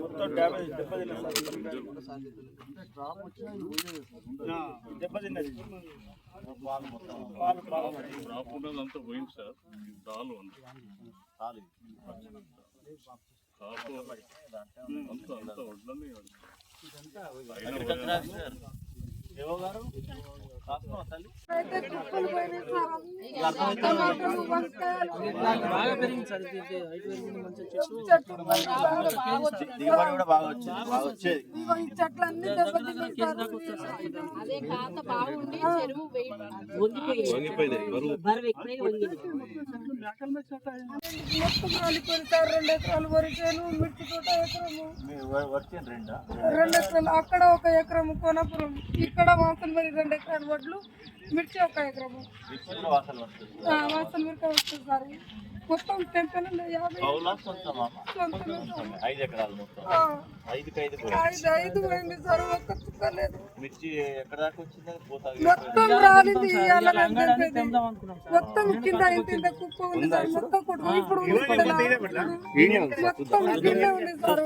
మొత్తం డ్యామేజ్ దెబ్బతిన్నది అంతా పోయింది సార్. చాలు అంతా వడ్లని అయితే కుప్పలు పోయినాయి సార్. దిగుబడి కూడా బాగా వచ్చేది. ఈ చెట్లన్నీ దెబ్బతిన్నాయి సార్. అదే కాత బాగుండి చెరువు మొత్తం రాలిపోయింది సార్. 2 ఎకరాలు వరిచేను, మిర్చి తోట ఎకరము, 2 ఎకరాలు అక్కడ 1 ఎకరము కోనపురం, ఇక్కడ వాసన మరి 2 ఎకరాలు వడ్లు, మిర్చి 1 ఎకరము వాసన మిరక వస్తుంది సార్. మొత్తం టెంపెలు 50 5 పోయింది సార్. ఒక్క చుక్క లేదు. మొత్తం రాలింది. మొత్తం కింద ఇంత కుప్ప ఉంది సార్. మొత్తం ఇప్పుడు మొత్తం కింద ఉంది సార్.